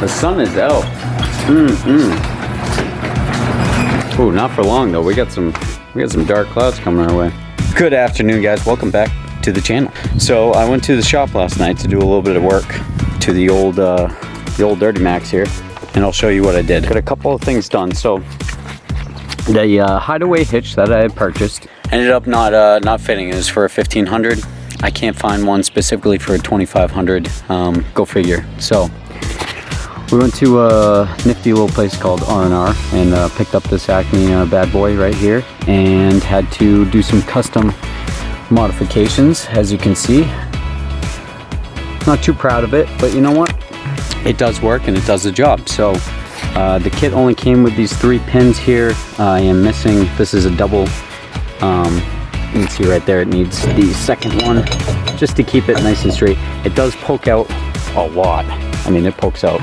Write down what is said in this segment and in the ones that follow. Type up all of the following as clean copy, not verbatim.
The sun is out. Ooh, not for long though. We got some dark clouds coming our way. Good afternoon, guys. Welcome back to the channel. So I went to the shop last night to do a little bit of work to the old Dirty Max here, and I'll show you what I did. Got a couple of things done. So the hideaway hitch that I had purchased ended up not fitting. It was for a 1500. I can't find one specifically for a 2500. Go figure. So we went to a nifty little place called R&R and picked up this Acme bad boy right here and had to do some custom modifications. As you can see, not too proud of it, but you know what? It does work and it does the job. So the kit only came with these 3 pins here. I am missing, this is a double, you can see right there, it needs the second one just to keep it nice and straight. It does poke out a lot. I mean, it pokes out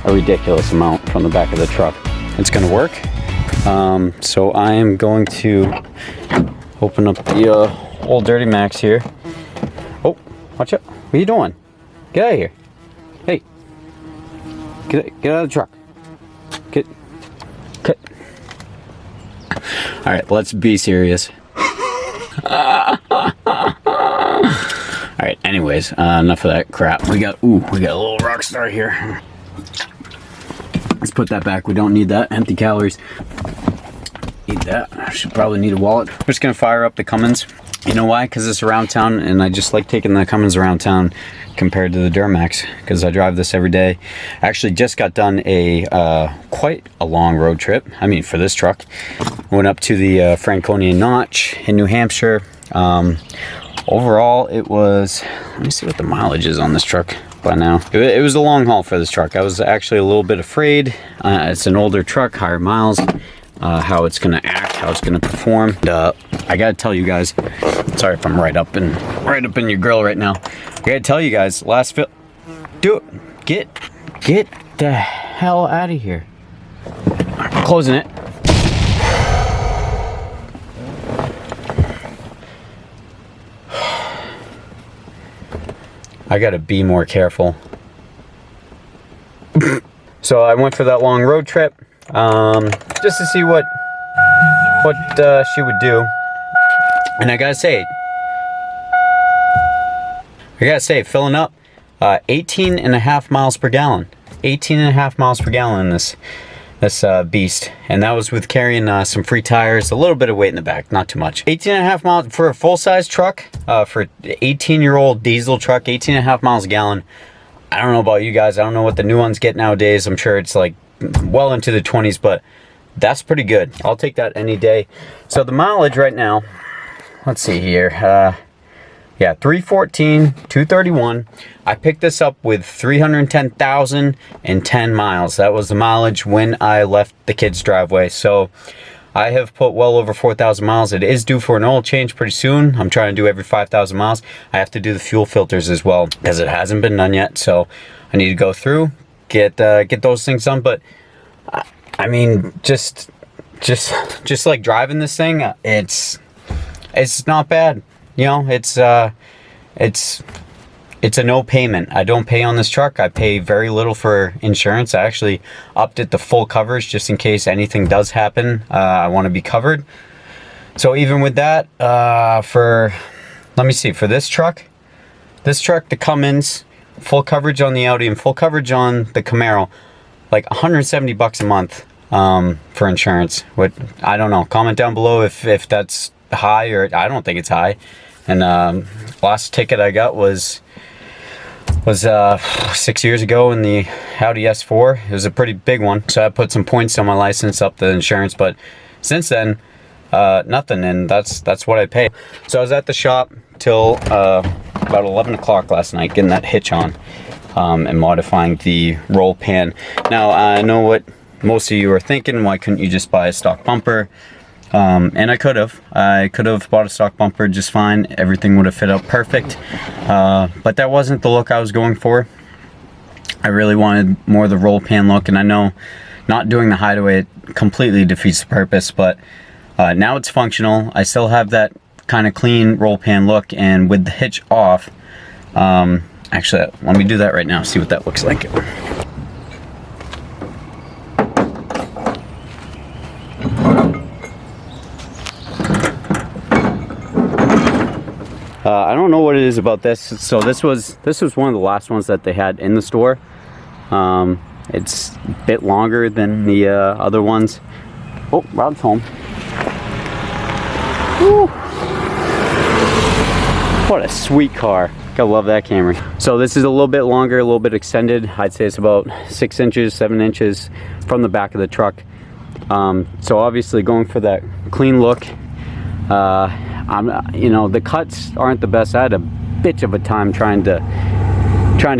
a ridiculous amount from the back of the truck. It's gonna work. So I am going to open up the old Dirty Max here. Oh, watch out. What are you doing? Get out of here. Hey, get out of the truck. Get. All right, let's be serious. All right, anyways, enough of that crap. We got a little rock star here. Let's put that back. We don't need that. Empty calories. Eat that. I should probably need a wallet. We're just gonna fire up the Cummins. You know why? Because it's around town, and I just like taking the Cummins around town compared to the Duramax, because I drive this every day. I actually just got done quite a long road trip. I mean, for this truck. Went up to the Franconia Notch in New Hampshire. Overall, it was, let me see what the mileage is on this truck by now. It was a long haul for this truck. I was actually a little bit afraid. It's an older truck, higher miles, how it's gonna act, how it's gonna perform. I gotta tell you guys, sorry if I'm right up in your grill right now. I gotta tell you guys, get the hell out of here. I'm closing it. I gotta be more careful. So I went for that long road trip, just to see what she would do. And I gotta say, filling up 18.5 miles per gallon. 18.5 miles per gallon in this beast, and that was with carrying some free tires, a little bit of weight in the back, not too much. 18.5 miles for a full-size truck, for 18-year-old diesel truck, 18.5 miles a gallon. I don't know about you guys, I don't know what the new ones get nowadays. I'm sure it's like well into the 20s, but that's pretty good. I'll take that any day. So the mileage right now, let's see here, yeah, 314, 231. I picked this up with 310,010 miles. That was the mileage when I left the kids' driveway. So I have put well over 4,000 miles. It is due for an oil change pretty soon. I'm trying to do every 5,000 miles. I have to do the fuel filters as well because it hasn't been done yet. So I need to go through, get those things done. But I mean, just like driving this thing, it's not bad. You know, it's a no payment. I don't pay on this truck. I pay very little for insurance. I actually upped it to full coverage just in case anything does happen. I want to be covered. So even with that, let me see, for this truck, the Cummins, full coverage on the Audi and full coverage on the Camaro, like $170 a month for insurance. What, I don't know. Comment down below if that's high, or I don't think it's high. And last ticket I got was 6 years ago in the Audi S4. It was a pretty big one, so I put some points on my license, up the insurance, but since then nothing, and that's what I pay. So I was at the shop till about 11 o'clock last night getting that hitch on and modifying the roll pan. Now I know what most of you are thinking, why couldn't you just buy a stock bumper? And I could have bought a stock bumper just fine. Everything would have fit up perfect. But that wasn't the look I was going for. I really wanted more of the roll pan look, and I know not doing the hideaway completely defeats the purpose, but now it's functional. I still have that kind of clean roll pan look, and with the hitch off, actually let me do that right now, see what that looks like. I don't know what it is about this. So this was one of the last ones that they had in the store. It's a bit longer than the other ones. Oh, Rob's home. Woo. What a sweet car. I love that Camry. So this is a little bit longer, a little bit extended. I'd say it's about 6 inches, 7 inches from the back of the truck. So obviously going for that clean look. You know, the cuts aren't the best. I had a bitch of a time trying to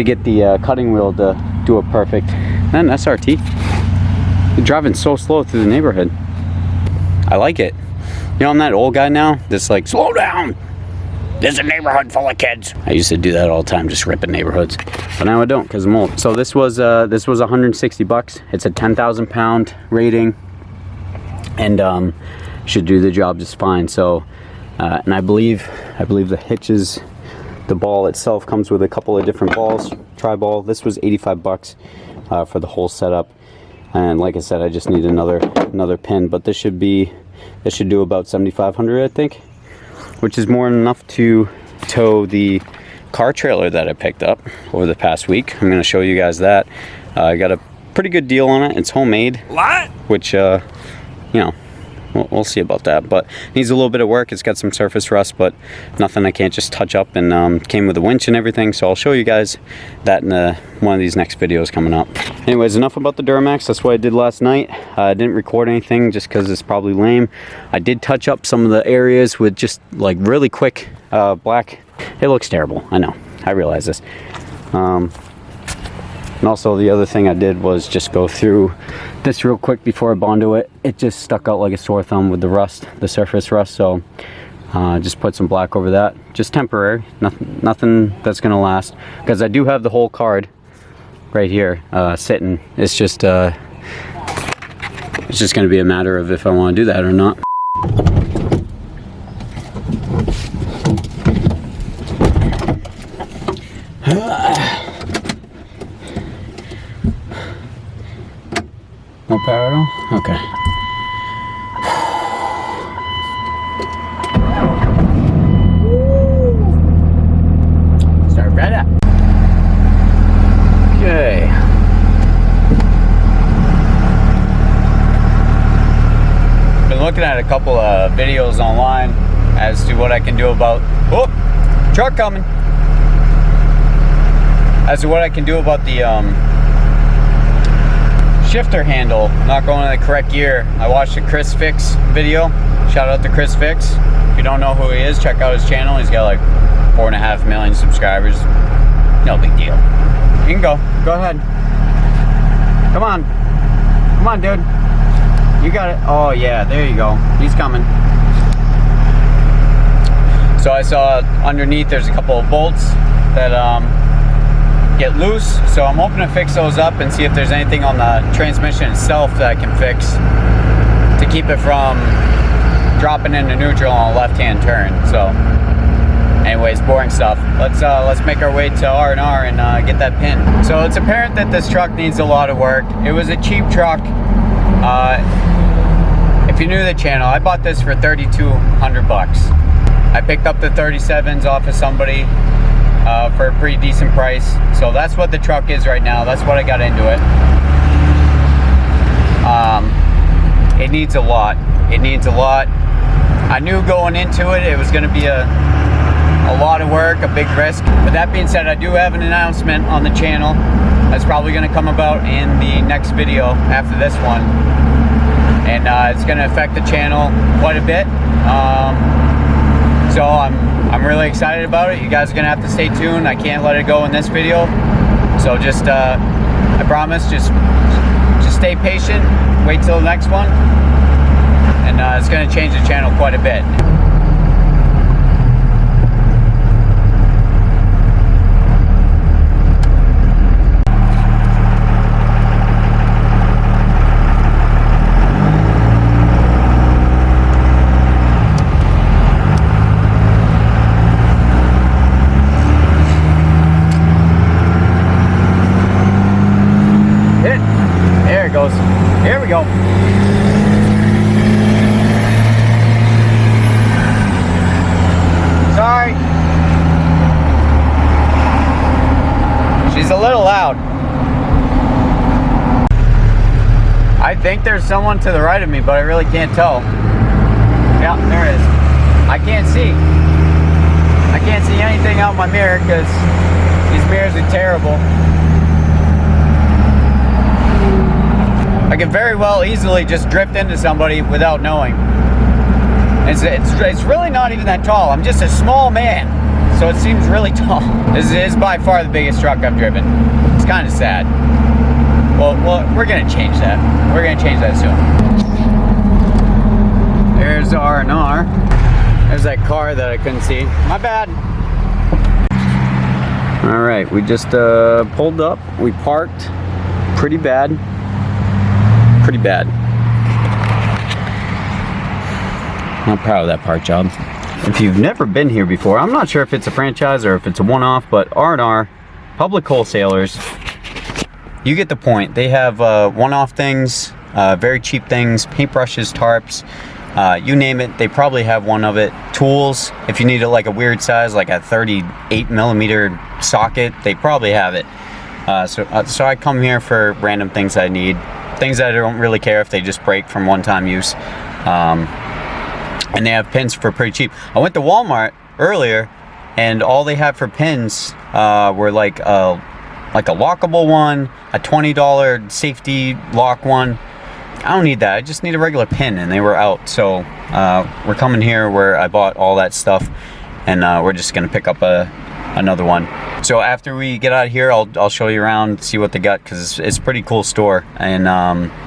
get the cutting wheel to do it perfect. And SRT, you're driving so slow through the neighborhood. I like it. You know, I'm that old guy now that's like, slow down. There's a neighborhood full of kids. I used to do that all the time, just ripping neighborhoods. But now I don't, because I'm old. So this was 160 bucks. It's a 10,000 pound rating, and should do the job just fine. So, and I believe the hitches, the ball itself comes with a couple of different balls. Tri-ball. This was 85 bucks for the whole setup. And like I said, I just need another pin. But this should do about 7,500, I think, which is more than enough to tow the car trailer that I picked up over the past week. I'm going to show you guys that. I got a pretty good deal on it. It's homemade. What? Which, you know, we'll see about that. But needs a little bit of work. It's got some surface rust, but nothing I can't just touch up. And came with a winch and everything. So I'll show you guys that in one of these next videos coming up. Anyways, enough about the Duramax. That's what I did last night. I didn't record anything just because it's probably lame. I did touch up some of the areas with just like really quick black. It looks terrible. I know. I realize this. And also the other thing I did was just go through this real quick before I bondo it. It just stuck out like a sore thumb with the rust, the surface rust. So just put some black over that. Just temporary. Nothing that's gonna last. Because I do have the whole card right here sitting. It's just gonna be a matter of if I want to do that or not. No power at all? Okay. Start right up. Okay. Been looking at a couple of videos online as to what I can do about, oh, truck coming. As to what I can do about the shifter handle not going in the correct gear. I watched a Chris Fix video. Shout out to Chris Fix. If you don't know who he is, check out his channel. He's got like 4.5 million subscribers. No big deal. You can go. Go ahead. Come on. Come on, dude. You got it. Oh yeah, there you go. He's coming. So I saw underneath there's a couple of bolts that get loose, so I'm hoping to fix those up and see if there's anything on the transmission itself that I can fix to keep it from dropping into neutral on a left-hand turn. So anyways, boring stuff. Let's make our way to R&R and get that pin. So it's apparent that this truck needs a lot of work. It was a cheap truck. If you're new to the channel, I bought this for 3,200 bucks. I picked up the 37s off of somebody for a pretty decent price. So that's what the truck is right now. That's what I got into it. It needs a lot. It needs a lot. I knew going into it, it was going to be a lot of work, a big risk. But that being said, I do have an announcement on the channel that's probably going to come about in the next video after this one. And it's going to affect the channel quite a bit. So I'm really excited about it. You guys are gonna have to stay tuned. I can't let it go in this video. So just I promise, just stay patient. Wait till the next one, and it's gonna change the channel quite a bit. Here we go. Sorry. I think there's someone to the right of me, but I really can't tell. Yeah, there is. I can't see. I can't see anything out my mirror because these mirrors are terrible. I can very well easily just drift into somebody without knowing. It's really not even that tall. I'm just a small man, so it seems really tall. This is by far the biggest truck I've driven. It's kind of sad. Well, we're gonna change that. We're gonna change that soon. There's R&R. There's that car that I couldn't see. My bad. All right, we just pulled up. We parked. Pretty bad. Pretty bad. Not proud of that park job. If you've never been here before, I'm not sure if it's a franchise or if it's a one-off, but R&R, public wholesalers, you get the point. They have one-off things, very cheap things, paintbrushes, tarps, you name it, they probably have one of it. Tools, if you need like a weird size, like a 38mm socket, they probably have it. So I come here for random things I need, things that I don't really care if they just break from one-time use. And they have pins for pretty cheap. I went to Walmart earlier, and all they had for pins were like a lockable one, a $20 safety lock one. I don't need that. I just need a regular pin, and they were out. So we're coming here where I bought all that stuff, and we're just gonna pick up another one. So after we get out of here, I'll show you around, see what they got, because it's a pretty cool store. And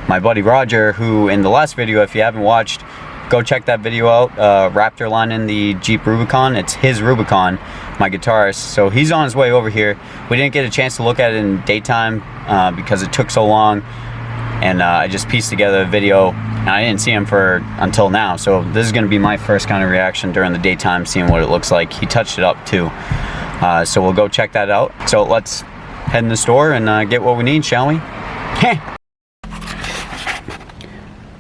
my buddy Roger, who in the last video, if you haven't watched, go check that video out. Raptor lining the Jeep Rubicon. It's his Rubicon, my guitarist. So he's on his way over here. We didn't get a chance to look at it in daytime because it took so long. And I just pieced together a video, and I didn't see him until now. So this is gonna be my first kind of reaction during the daytime, seeing what it looks like. He touched it up too. So we'll go check that out. So let's head in the store and get what we need, shall we?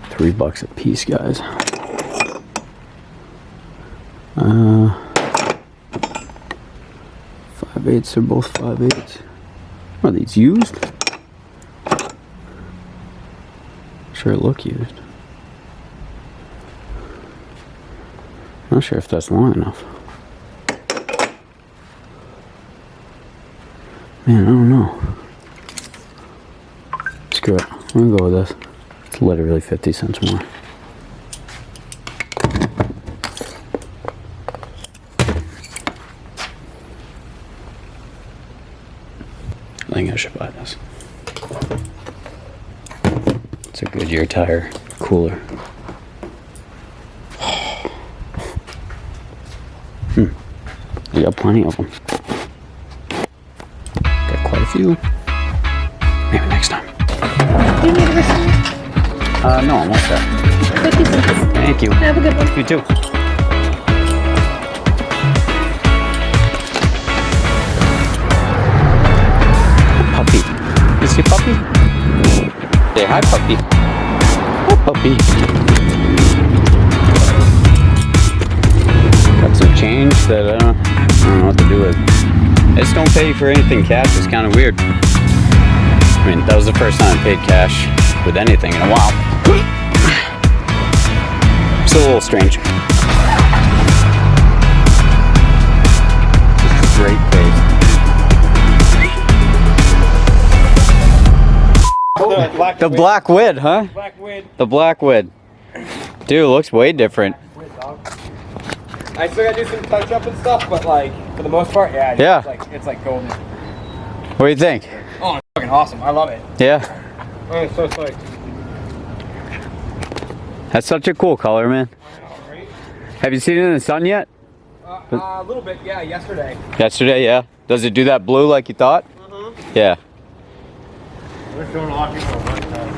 $3 a piece, guys. 5/8, they're both 5/8. Are these used? Sure look used. Not sure if that's long enough. Man, I don't know. Screw it. I'm gonna go with this. It's literally 50 cents more. I think I should buy this. It's a Goodyear tire cooler. We got plenty of them. Got quite a few. Maybe next time. Do you need a receipt? No, I'm all set. 50 cents. Thank you. Have a good one. You too. Puppy. You see puppy? Say hi, puppy. Hi, puppy. Got some change that I don't know what to do with. I just don't pay for anything cash. It's kind of weird. I mean, that was the first time I paid cash with anything in a while. It's a little strange. Just a great face. The black wid, huh? Black wid. The black wid. Dude, it looks way different. I still gotta do some touch up and stuff, but like for the most part, yeah. Yeah. It's like golden. What do you think? Oh, it's fucking awesome. I love it. Yeah. Oh, it's so slick. That's such a cool color, man. I know, right? Have you seen it in the sun yet? A little bit, yeah. Yesterday. Yesterday, yeah. Does it do that blue like you thought? Yeah. We're showing a lot of people one time.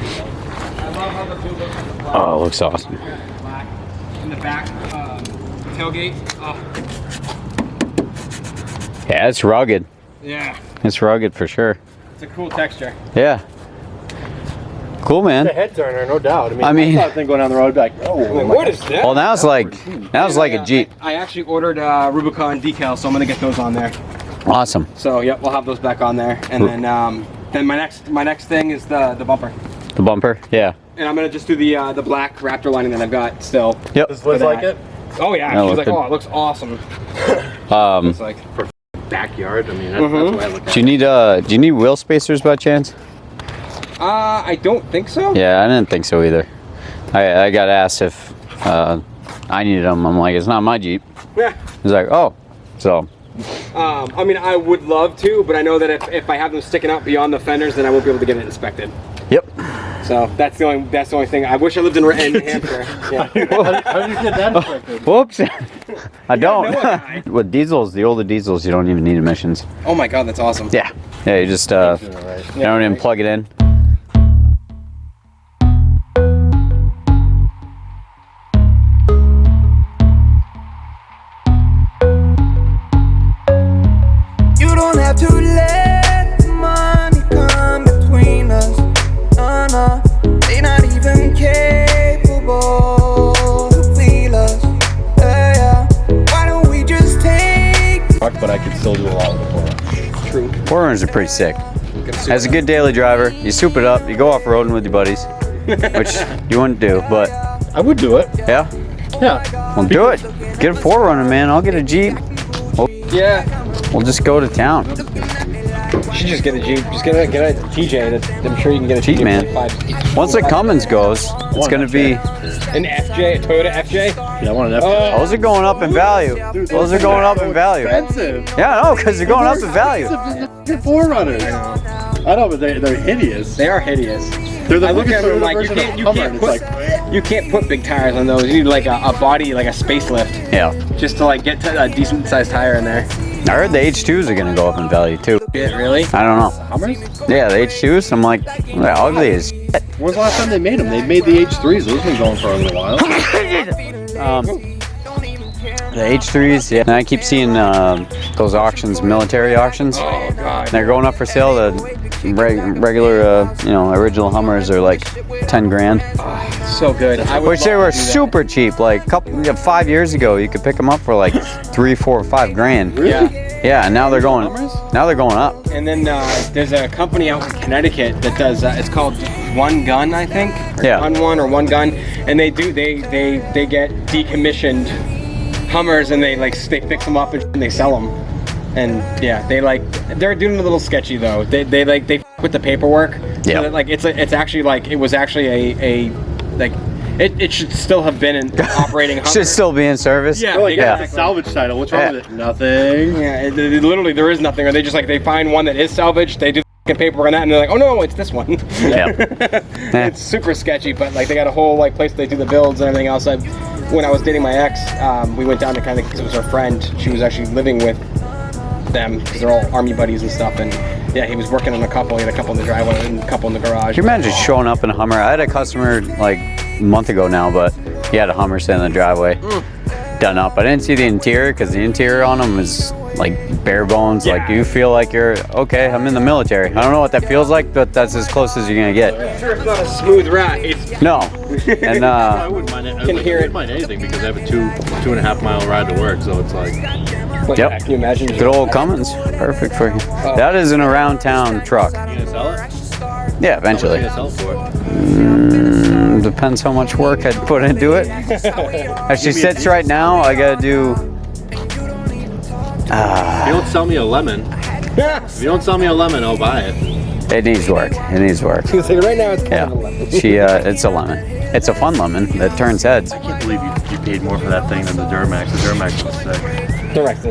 I love how the blue looks on the black. Oh, it looks awesome. Black in the back tailgate. Oh. Yeah, it's rugged. Yeah. It's rugged for sure. It's a cool texture. Yeah. Cool, man. It's a head turner, no doubt. I mean, I think going down the road, be like, oh, what is that? well, now it's like a Jeep. I actually ordered Rubicon decals, so I'm gonna get those on there. Awesome. So yep, we'll have those back on there, and then my next thing is the bumper. The bumper, yeah. and I'm gonna just do the black Raptor lining that I've got still. Yep. Does Liz like it? Oh yeah, Yeah, she's like, good. oh, it looks awesome. It's like For backyard, I mean, that's the way I look at Do you need wheel spacers by chance? I don't think so. Yeah, I didn't think so either. I got asked if I needed them. I'm like, it's not my Jeep. Yeah. He's like, oh, so. I mean, I would love to, but I know that if I have them sticking out beyond the fenders, then I won't be able to get it inspected. Yep. So that's the only thing. I wish I lived in New Hampshire. Yeah. How did you get that inspected? Whoops. I don't. know a guy. With diesels, the older diesels, you don't even need emissions. Oh my god, that's awesome. Yeah. Yeah, you just you don't even plug it in. You don't have to let the money come between us. They're not even capable to feel us. Yeah. Why don't we just take But I could still do a lot with the 4. True. 4Runners are pretty sick. As a good daily driver, you soup it up, you go off-roading with your buddies, which you wouldn't do, but I would do it. yeah, Yeah. well do it. Get a 4Runner, man. I'll get a Jeep. Yeah. We'll just go to town. You should just get a Jeep. Just get a TJ. I'm sure you can get a Jeep, TJ man. for like five. Once the Cummins goes, it's gonna be. An FJ, a Toyota FJ. Yeah, I want an F. Those are going up in value. Those are going up in value. Expensive. Yeah, I know, because they're going up in value. They're 4Runners. I know, but they're hideous. They are hideous. They're the I look at biggest them like version of you Hummer, can't and put it's like, you can't put big tires on those. You need like a body, like a space lift, Yeah. just to like get to a decent sized tire in there. I heard the H2s are gonna go up in value too. Yeah, really? I don't know. Hummers? Yeah, the H2s. I'm like, they're ugly as shit. When was the last time they made them? They made the H3s. Those have been going for a little while. The H3s, yeah. And I keep seeing those auctions, military auctions. Oh god. They're going up for sale. The regular, original Hummers are like 10 grand. So good. I would Which they love were to do that. super cheap. Like 5 years ago, you could pick them up for like 3, 4, 5 grand. Yeah. Yeah, and now they're going. Now they're going up. And then there's a company out in Connecticut that does. It's called One Gun, I think. Or Yeah. Gun One or One Gun, and they get decommissioned Hummers and they fix them up and they sell them. And yeah, they're doing a little sketchy though. They f with the paperwork. Yeah. So that, like it was actually a it should still have been in operating Hummer. Should still be in service. Yeah. They're like, Yeah. it's a salvage title. What's wrong with it? Nothing. Yeah, literally there is nothing. Or they just they find one that is salvaged. They do the paperwork on that, and they're like, oh no, it's this one. Yeah. It's super sketchy, but they got a whole place they do the builds and everything else. When I was dating my ex, we went down to because it was her friend. She was actually living with them because they're all army buddies and stuff. And yeah, he was working on a couple. He had a couple in the driveway and a couple in the garage. Can you imagine showing up in a Hummer? I had a customer like a month ago now, but he had a Hummer sitting in the driveway, done up. I didn't see the interior because the interior on him was like bare bones. Yeah. Like you feel like you're okay. I'm in the military. I don't know what that feels like, but that's as close as you're gonna get. I'm sure it's not a smooth ride. No, and I wouldn't mind it. Can hear it. I wouldn't mind anything because I have a 2.5 mile ride to work, so it's like. But Yep. yeah, can you imagine? good old Cummins, perfect for you. That is an around town truck. You gonna sell it? Yeah, eventually. How much are you gonna sell it for? Depends how much work I'd put into it. As she sits right now, I gotta do. If you don't sell me a lemon, I'll buy it. It needs work. It needs work. Right now it's kind Yeah, of a lemon. it's a lemon. It's a fun lemon that turns heads. I can't believe you paid more for that thing than the Duramax. The Duramax was sick. Direct.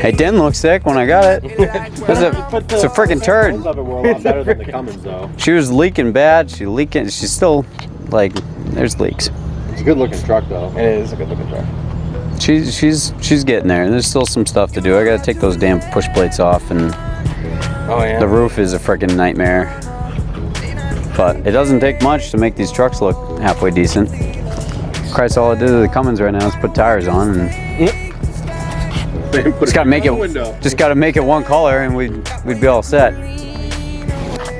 It didn't look sick when I got it. It's a freaking turd. Those of it were a lot better than the Cummins, though. She was leaking bad. She's still like, there's leaks. It's a good looking truck, though. It is a good looking truck. She's getting there. There's still some stuff to do. I gotta take those damn push plates off, and Oh yeah. the roof is a freaking nightmare. But it doesn't take much to make these trucks look halfway decent. Christ, all I did to the Cummins right now is put tires on, and just gotta make it one color, and we'd be all set.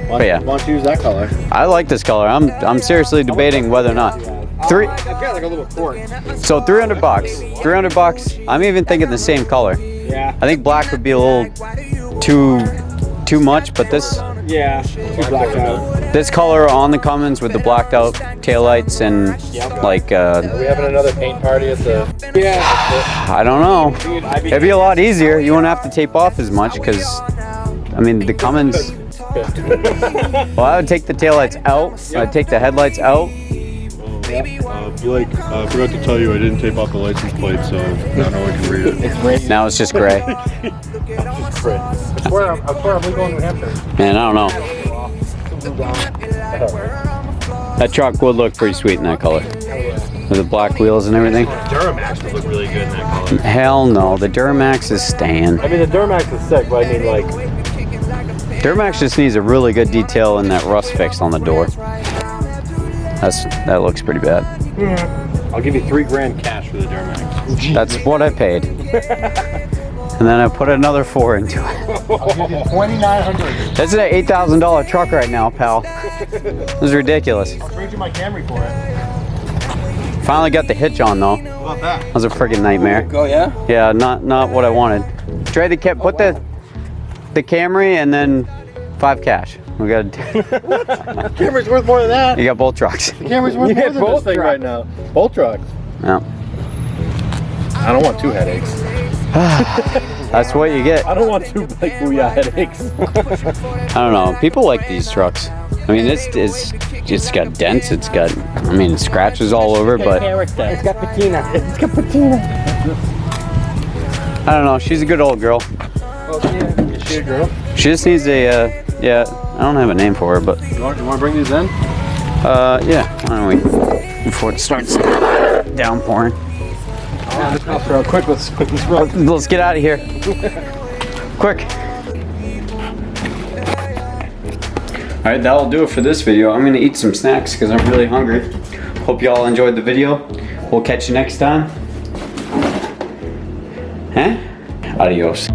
But yeah. Why don't you use that color? I like this color. I'm seriously debating whether or not. I've got like a little quart. So $300. $300. I'm even thinking the same color. Yeah. I think black would be a little too much, but this. Yeah. Too blacked out. This color on the Cummins with the blacked out taillights and like Are we having another paint party at the... Yeah. I don't know. Dude, It'd be a lot easier. You wouldn't have to tape off as much because I mean the Cummins. Well, I would take the taillights out. I'd take the headlights out. I forgot to tell you I didn't tape off the license plate, so now no one can read it. It's great. Now it's just gray. I swear I'm legal in New Hampshire. Man, I don't know. That truck would look pretty sweet in that color. With the black wheels and everything. Duramax would look really good in that color. Hell no, the Duramax is staying. I mean, the Duramax is sick, but I mean, like... Duramax just needs a really good detail in that rust fix on the door. That looks pretty bad. I'll give you $3,000 cash for the Duramax. That's what I paid. And then I put another 4 into it. I'll give you $2,900. That's an $8,000 truck right now, pal. This is ridiculous. I'll trade you my Camry for it. Finally got the hitch on though. How about that? That was a friggin' nightmare. Oh yeah? Yeah, not what I wanted. Trade the put the Camry and then 5 cash. We got. Camry's worth more than that. You got both trucks. The Camry's worth more than this thing right now. Both trucks. Yeah. I don't want 2 headaches. That's what you get. I don't want 2 like Booyah headaches. I don't know. People like these trucks. I mean, it's got dents. It's got, I mean, scratches all over, but It's got patina. It's got patina. I don't know. She's a good old girl. Is she a girl? She just needs a, yeah, I don't have a name for her, but, You want to bring these in? yeah, why don't we, before it starts downpouring. Quick, let's run. Let's get out of here. Quick. Alright, that'll do it for this video. I'm gonna eat some snacks because I'm really hungry. Hope y'all enjoyed the video. We'll catch you next time. Huh? Adios.